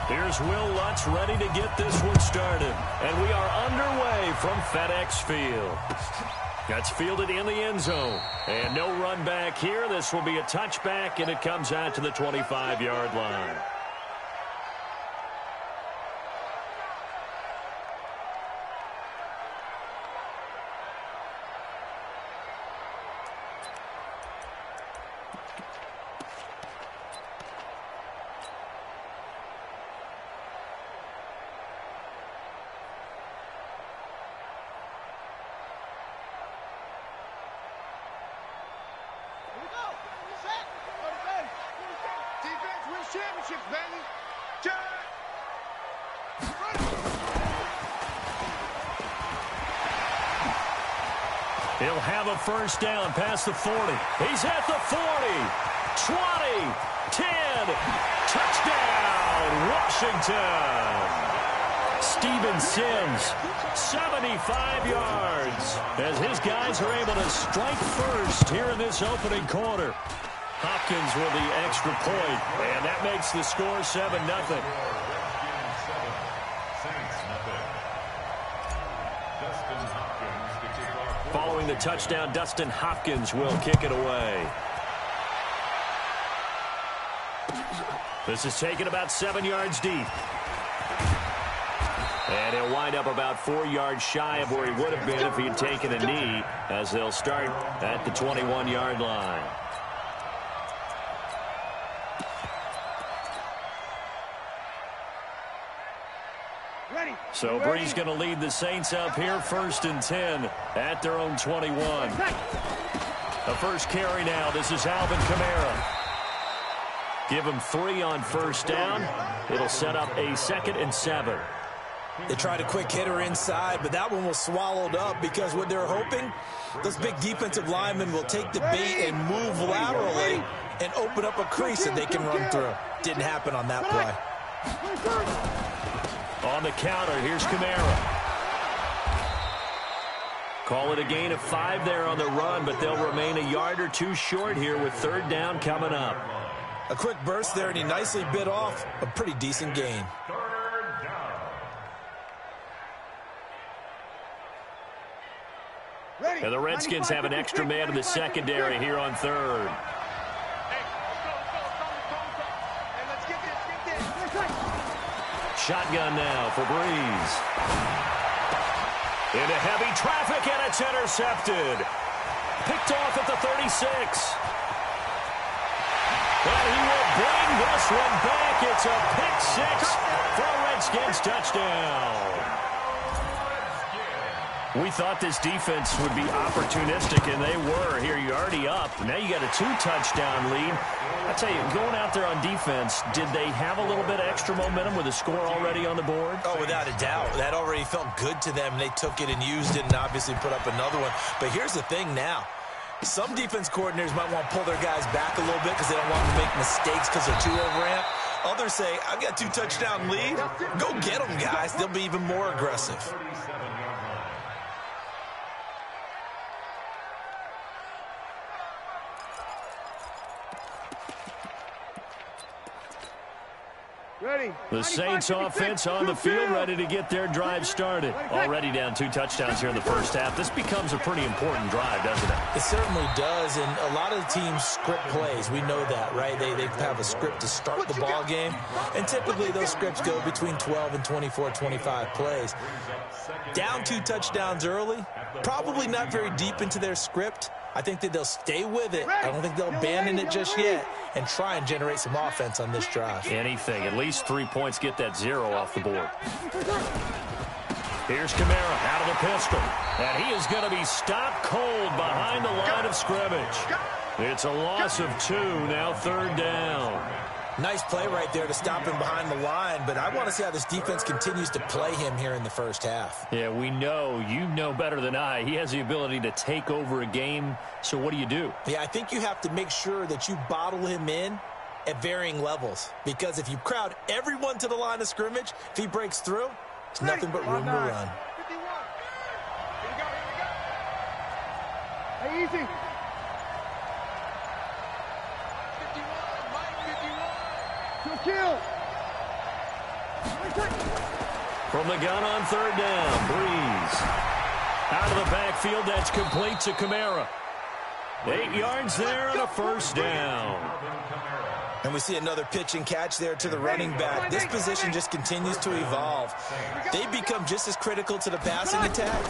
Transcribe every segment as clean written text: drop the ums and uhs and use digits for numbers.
Here's Will Lutz ready to get this one started. And we are underway from FedEx Field. That's fielded in the end zone. And no run back here. This will be a touchback, and it comes out to the 25-yard line. Championships, baby. He'll have a first down past the 40. He's at the 40, 20, 10, touchdown, Washington. Steven Sims, 75 yards, as his guys are able to strike first here in this opening quarter. Hopkins with the extra point, and that makes the score 7-0. Following the touchdown, Dustin Hopkins will kick it away. This is taken about 7 yards deep. And he'll wind up about 4 yards shy of where he would have been if he had taken a knee, as they'll start at the 21-yard line. So Bree's going to lead the Saints up here, 1st and 10 at their own 21. The first carry now. This is Alvin Kamara. Give him 3 on first down. It'll set up a 2nd and 7. They tried a quick hitter inside, but that one was swallowed up because what they're hoping, those big defensive linemen will take the bait and move laterally and open up a crease that they can run through. Didn't happen on that play. On the counter, here's Kamara. Call it a gain of 5 there on the run, but they'll remain a yard or 2 short here with 3rd down coming up. A quick burst there, and he nicely bit off a pretty decent gain. And the Redskins have an extra man in the secondary here on 3rd. Shotgun now for Breeze. Into heavy traffic, and it's intercepted. Picked off at the 36. And he will bring this one back. It's a pick 6 for a Redskins touchdown. We thought this defense would be opportunistic, and they were. Here, you're already up. Now you got a 2-touchdown lead. I tell you, going out there on defense, did they have a little bit of extra momentum with a score already on the board? Oh, without a doubt. That already felt good to them. They took it and used it and obviously put up another one. But here's the thing now. Some defense coordinators might want to pull their guys back a little bit because they don't want them to make mistakes because they're too overamped. Others say, I've got 2-touchdown lead. Go get them, guys. They'll be even more aggressive. The Saints offense on the field, ready to get their drive started. Already down 2 touchdowns here in the first half. This becomes a pretty important drive, doesn't it? It certainly does, and a lot of the teams script plays. We know that, right? They have a script to start the ball game, and typically those scripts go between 12 and 24, 25 plays. Down 2 touchdowns early, probably not very deep into their script. I think that they'll stay with it. I don't think they'll abandon it just yet and try and generate some offense on this drive. Anything. At least 3 points, get that 0 off the board. Here's Kamara out of the pistol. And he is going to be stopped cold behind the line of scrimmage. It's a loss of 2, now 3rd down. Nice play right there to stop him behind the line, but I want to see how this defense continues to play him here in the first half. Yeah, we know. You know better than I. He has the ability to take over a game, so what do? Yeah, I think you have to make sure that you bottle him in at varying levels, because if you crowd everyone to the line of scrimmage, if he breaks through, it's nothing but room to run. 51. Here we go. Hey, easy. Kill. From the gun on third down, Breeze. Out of the backfield, that's complete to Kamara. 8 yards there and a first down. And we see another pitch and catch there to the running back. This position just continues to evolve. They become just as critical to the passing attack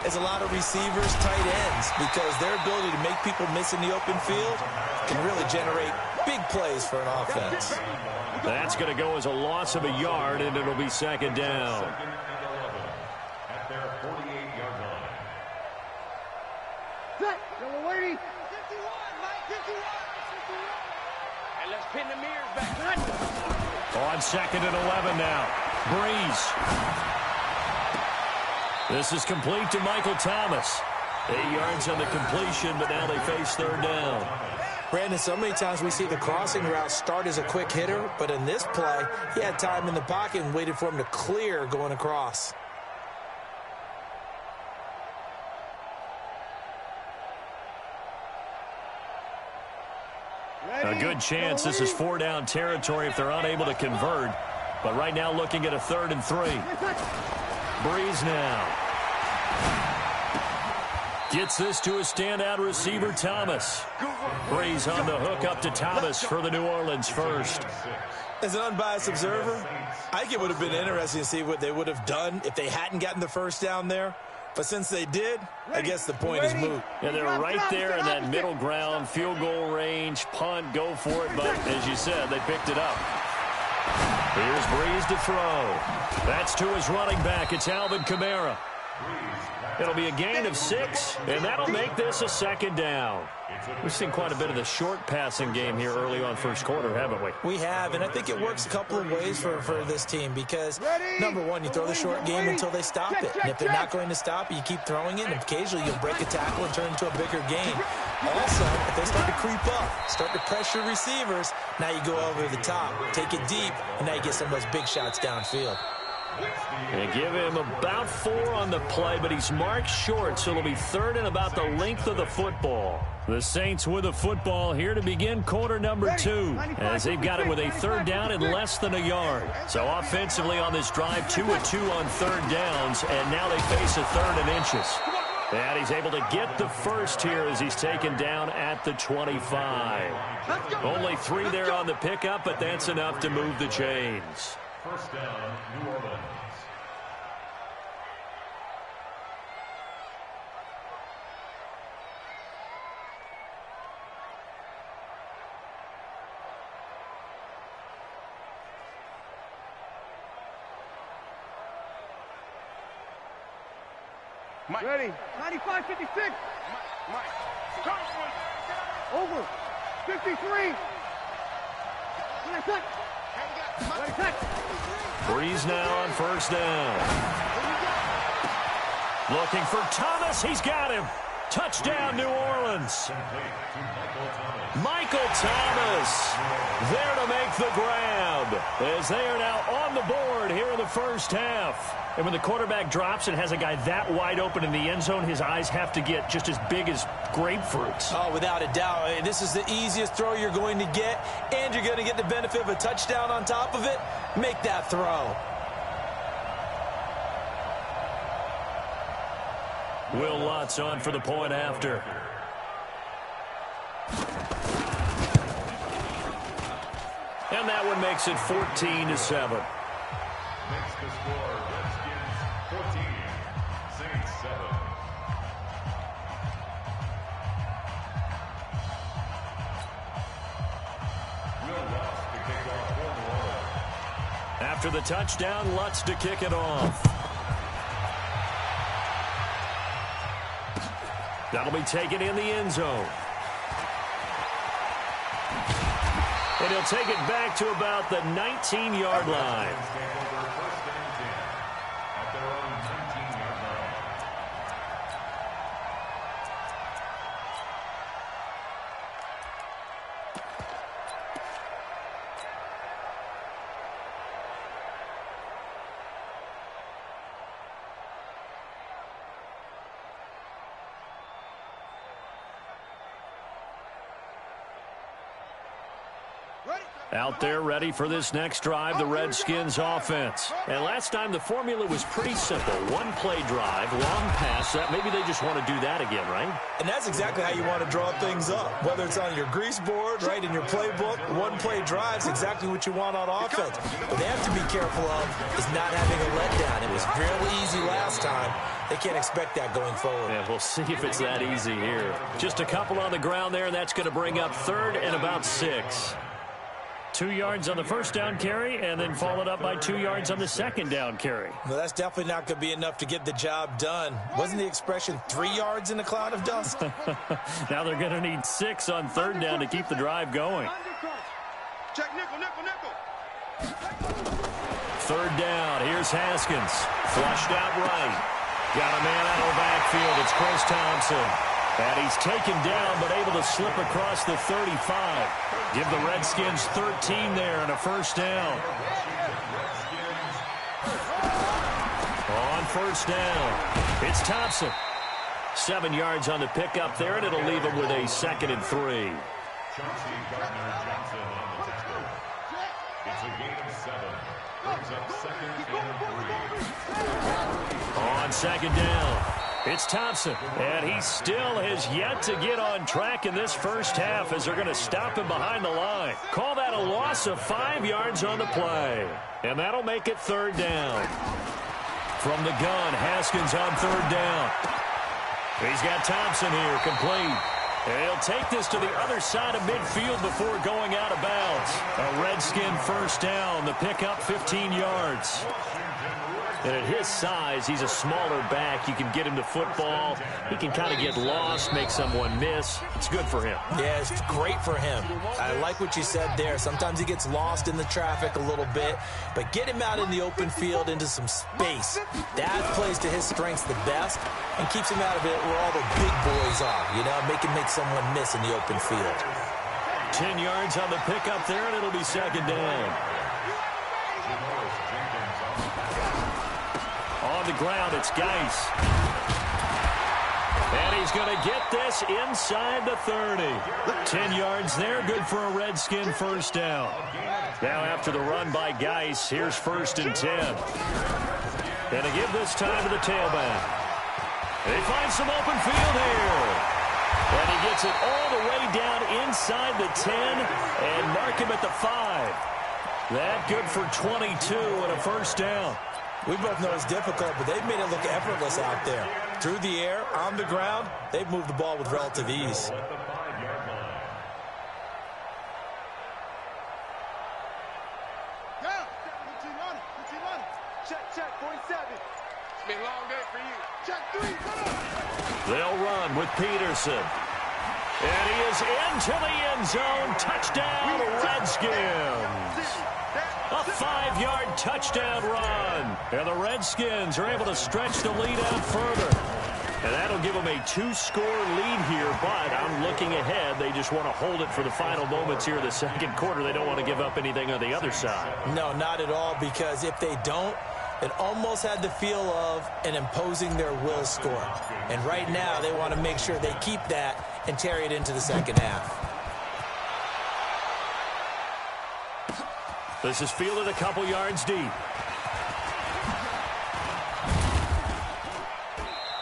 as a lot of receivers, tight ends, because their ability to make people miss in the open field can really generate big plays for an offense. That's going to go as a loss of a yard, and it'll be second down. At their 48-yard line. Set. Yellow lady. 51, Mike. 51. And let's pin the mirrors back. On second and 11 now. Breeze. This is complete to Michael Thomas. 8 yards on the completion, but now they face third down. Brandon, so many times we see the crossing route start as a quick hitter, but in this play, he had time in the pocket and waited for him to clear going across. A good chance this is 4-down territory if they're unable to convert. But right now looking at a 3rd and 3. Breeze now. Gets this to a standout receiver, Thomas. Breeze on the hook up to Thomas for the New Orleans first. As an unbiased observer, I think it would have been interesting to see what they would have done if they hadn't gotten the first down there. But since they did, I guess the point is moot. Yeah, they're right there in that middle ground, field goal range, punt, go for it. But as you said, they picked it up. Here's Breeze to throw. That's to his running back. It's Alvin Kamara. It'll be a gain of 6, and that'll make this a second down. We've seen quite a bit of the short passing game here early on first quarter, haven't we? We have, and I think it works a couple of ways for this team because, number one, you throw the short game until they stop it. And if they're not going to stop it, you keep throwing it, and occasionally you'll break a tackle and turn it into a bigger gain. Also, if they start to creep up, start to pressure receivers, now you go over the top, take it deep, and now you get some of those big shots downfield. They give him about 4 on the play, but he's marked short, so it'll be 3rd and about the length of the football. The Saints with the football here to begin quarter number 2, as they've got it with a 3rd down and less than a yard. So offensively on this drive, 2 of 2 on 3rd downs, and now they face a 3rd and inches. And he's able to get the first here as he's taken down at the 25. Only 3 there on the pickup, but that's enough to move the chains. First down, New Orleans. Mike. Ready. 95, 56. Mike. Over. 53. Breeze now on first down. Looking for Thomas. He's got him. Touchdown, New Orleans. Michael Thomas there to make the grab as they are now on the board here in the first half. And when the quarterback drops and has a guy that wide open in the end zone, his eyes have to get just as big as grapefruits. Oh, without a doubt. This is the easiest throw you're going to get, and you're going to get the benefit of a touchdown on top of it. Make that throw. Will Lutz on for the point after. And that one makes it 14-7. Makes the score Redskins 14, Saints 7. Will Lutz to kick off for New Orleans. After the touchdown, Lutz to kick it off. That'll be taken in the end zone. And he'll take it back to about the 19-yard line. At their own 19-yard line. Out there ready for this next drive, the Redskins offense. And last time the formula was pretty simple. One-play drive, long pass. Maybe they just want to do that again, right? And that's exactly how you want to draw things up. Whether it's on your grease board, right, in your playbook, one-play drive is exactly what you want on offense. What they have to be careful of is not having a letdown. It was real easy last time. They can't expect that going forward. Yeah, we'll see if it's that easy here. Just a couple on the ground there, and that's going to bring up third and about 6. 2 yards on the first down carry, and then followed up by 2 yards on the second down carry. Well, that's definitely not going to be enough to get the job done. Wasn't the expression 3 yards in a cloud of dust? Now they're going to need 6 on third down to keep the drive going. Check nickel, nickel, nickel. Third down. Here's Haskins. Flushed out right. Got a man out of the backfield. It's Chris Thompson. And he's taken down, but able to slip across the 35. Give the Redskins 13 there and a first down. On first down, it's Thompson. 7 yards on the pickup there, and it'll leave him with a 2nd and 3. Chauncey Gardner-Johnson on the tackle. It's a gain of 7. Brings up 2nd and 3. On second down, it's Thompson. And he still has yet to get on track in this first half as they're going to stop him behind the line. Call that a loss of 5 yards on the play. And that'll make it third down. From the gun, Haskins on third down. He's got Thompson here, complete. And he'll take this to the other side of midfield before going out of bounds. A Redskin first down, the pickup 15 yards. And at his size, he's a smaller back. You can get him to football. He can kind of get lost, make someone miss. It's good for him. Yeah, it's great for him. I like what you said there. Sometimes he gets lost in the traffic a little bit, but get him out in the open field into some space. That plays to his strengths the best and keeps him out of it where all the big boys are, you know, make someone miss in the open field. 10 yards on the pickup there, and it'll be second down. On the ground, it's Geis. And he's going to get this inside the 30. 10 yards there, good for a Redskin first down. Now after the run by Geis, here's 1st and 10. And to give this time to the tailback. They find some open field here. And he gets it all the way down inside the 10 and mark him at the 5. That good for 22 and a first down. We both know it's difficult, but they've made it look effortless out there. Through the air, on the ground, they've moved the ball with relative ease. Check, 47. It's been a long day for you. Check 3, come on. They'll run with Peterson. And he is into the end zone. Touchdown, Redskins. A 5-yard touchdown run. And the Redskins are able to stretch the lead out further. And that'll give them a 2-score lead here, but I'm looking ahead. They just want to hold it for the final moments here in the second quarter. They don't want to give up anything on the other side. No, not at all, because if they don't, it almost had the feel of an imposing their will score. And right now, they want to make sure they keep that and carry it into the second half. This is fielded a couple yards deep.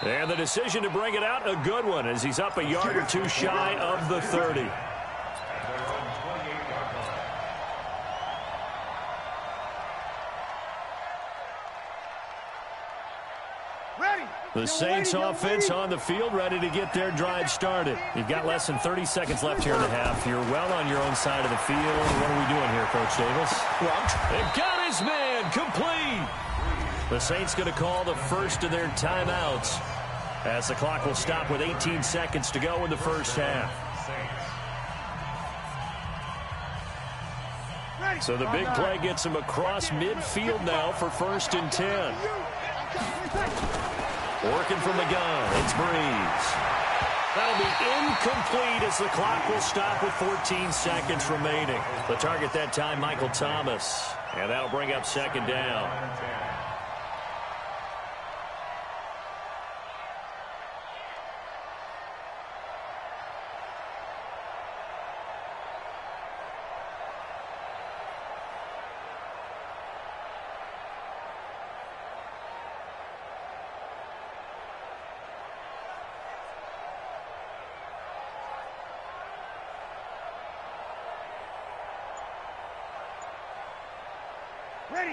And the decision to bring it out, a good one, as he's up a yard or two shy of the 30. The Saints offense on the field, ready to get their drive started. You've got less than 30 seconds left here in the half. You're well on your own side of the field. What are we doing here, Coach Davis? They've got his man complete. The Saints going to call the first of their timeouts as the clock will stop with 18 seconds to go in the first half. So the big play gets him across midfield now for 1st and 10. Working from the gun, it's Breeze. That'll be incomplete as the clock will stop with 14 seconds remaining. The target that time, Michael Thomas. And that'll bring up 2nd down.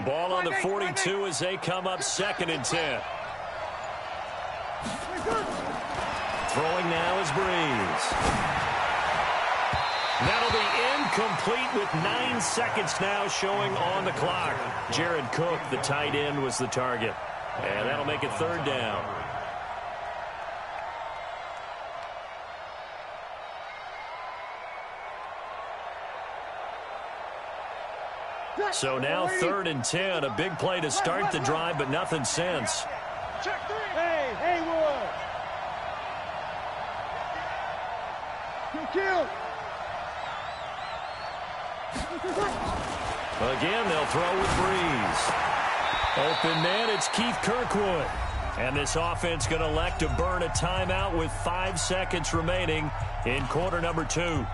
Ball on the 42 as they come up 2nd and 10. Throwing now is Breeze. That'll be incomplete with 9 seconds now showing on the clock. Jared Cook, the tight end, was the target. And that'll make it 3rd down. So now 3rd and 10. A big play to start the drive, but nothing since. Check 3. Hey, Haywood. Kill. Again, they'll throw with Breeze. Open man, it's Keith Kirkwood. And this offense going to elect to burn a timeout with 5 seconds remaining in quarter number 2.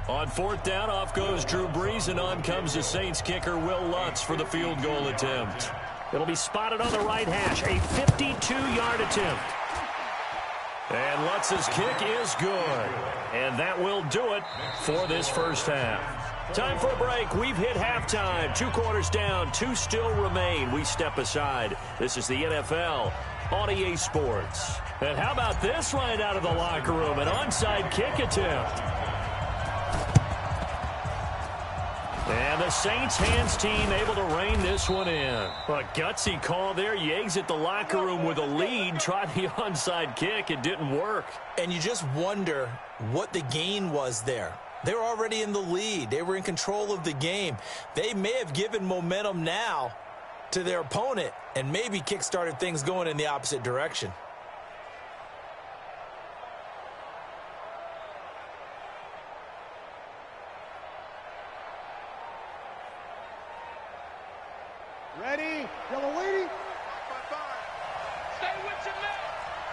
On 4th down, off goes Drew Brees, and on comes the Saints kicker Will Lutz for the field goal attempt. It'll be spotted on the right hash, a 52-yard attempt. And Lutz's kick is good. And that will do it for this first half. Time for a break. We've hit halftime. 2 quarters down, 2 still remain. We step aside. This is the NFL on EA Sports. And how about this right out of the locker room? An onside kick attempt. And the Saints hands team able to rein this one in. A gutsy call there. You exit the locker room with a lead. Try the onside kick. It didn't work. And you just wonder what the gain was there. They were already in the lead. They were in control of the game. They may have given momentum now to their opponent and maybe kick-started things going in the opposite direction. Ready? Y'all waiting? Stay with your man.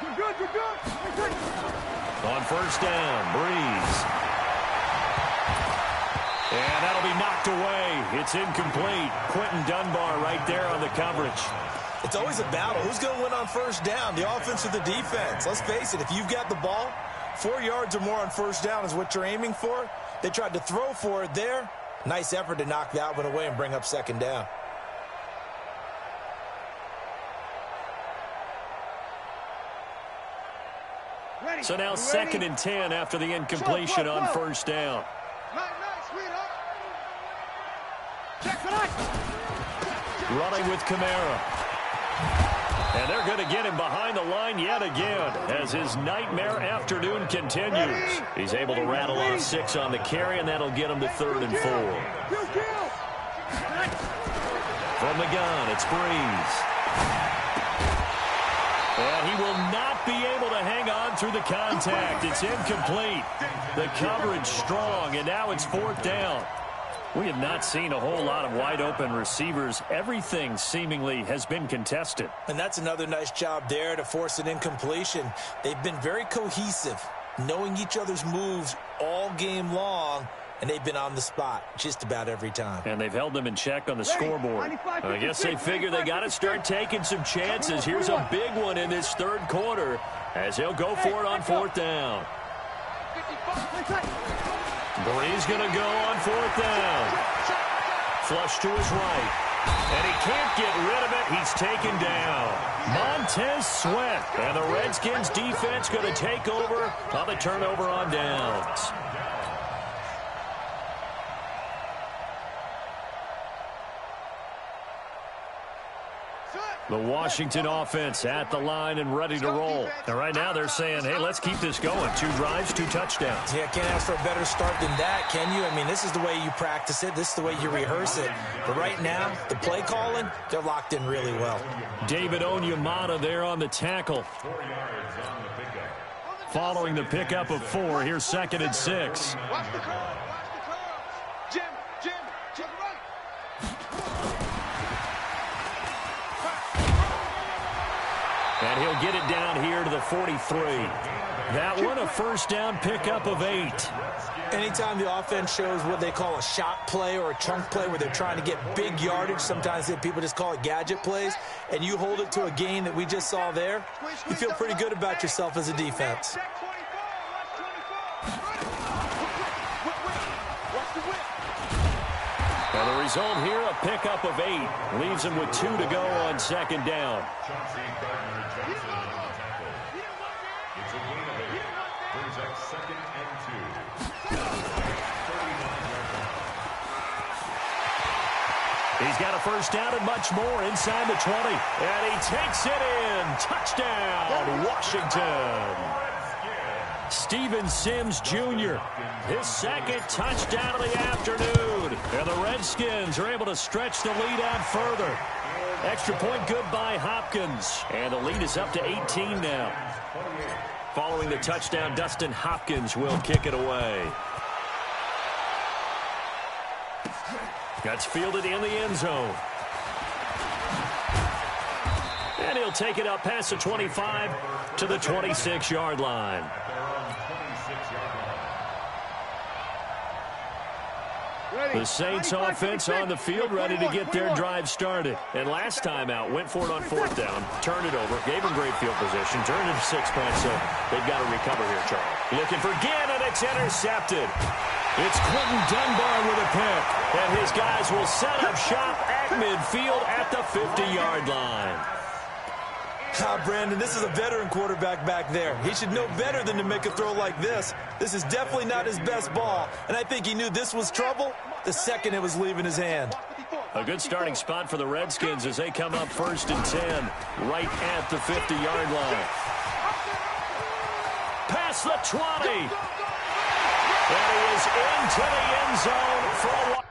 You're good, you're good. On 1st down, Breeze. And that'll be knocked away. It's incomplete. Quentin Dunbar right there on the coverage. It's always a battle. Who's going to win on 1st down, the offense or the defense? Let's face it, if you've got the ball, 4 yards or more on 1st down is what you're aiming for. They tried to throw for it there. Nice effort to knock that one away and bring up 2nd down. So now 2nd and 10 after the incompletion on 1st down. Running with Kamara. And they're going to get him behind the line yet again as his nightmare afternoon continues. He's able to rattle off 6 on the carry, and that'll get him to 3rd and 4. From the gun, it's Breeze. And he will not be able to hang on through the contact. It's incomplete. The coverage strong, and now it's 4th down. We have not seen a whole lot of wide-open receivers. Everything seemingly has been contested. And that's another nice job there to force an incompletion. They've been very cohesive, knowing each other's moves all game long, and they've been on the spot just about every time. And they've held them in check on the scoreboard. I guess they figure they got to start taking some chances. Here's a big one in this 3rd quarter as he'll go for it on 4th down. Breeze going to go on 4th down. Flush to his right. And he can't get rid of it. He's taken down. Montez Sweat. And the Redskins defense going to take over on the turnover on downs. The Washington offense at the line and ready to roll. And right now they're saying, hey, let's keep this going. 2 drives, 2 touchdowns. Yeah, can't ask for a better start than that, can you? I mean, this is the way you practice it. This is the way you rehearse it. But right now, the play calling, they're locked in really well. David Onyemata there on the tackle. Following the pickup of 4, here's 2nd and 6. Watch the curve. Jim, to the right. And he'll get it down here to the 43. That one, a 1st down pickup of 8. Anytime the offense shows what they call a shot play or a chunk play where they're trying to get big yardage, sometimes people just call it gadget plays, and you hold it to a gain that we just saw there, you feel pretty good about yourself as a defense. And the result here, a pickup of 8. Leaves him with 2 to go on second down. Chauncey Gardner-Johnson on the tackle. It's a gain of 8. Brings up second and 2. 39-yard line. He's got a first down and much more inside the 20. And he takes it in. Touchdown, Washington. Steven Sims Jr., his second touchdown of the afternoon. And the Redskins are able to stretch the lead out further. Extra point good by Hopkins. And the lead is up to 18 now. Following the touchdown, Dustin Hopkins will kick it away. That's fielded in the end zone. And he'll take it up past the 25 to the 26-yard line. The Saints offense on the field, ready to get their drive started. And last time out, went for it on fourth down, turned it over, gave them great field position, turned it to 6 points, so they've got to recover here, Charles. Looking for Ginn, and it's intercepted. It's Quentin Dunbar with a pick, and his guys will set up shop at midfield at the 50-yard line. Brandon, this is a veteran quarterback back there. He should know better than to make a throw like this. This is definitely not his best ball, and I think he knew this was trouble the second it was leaving his hand. A good starting spot for the Redskins as they come up 1st and 10 right at the 50-yard line. Past the 20. And he is into the end zone for a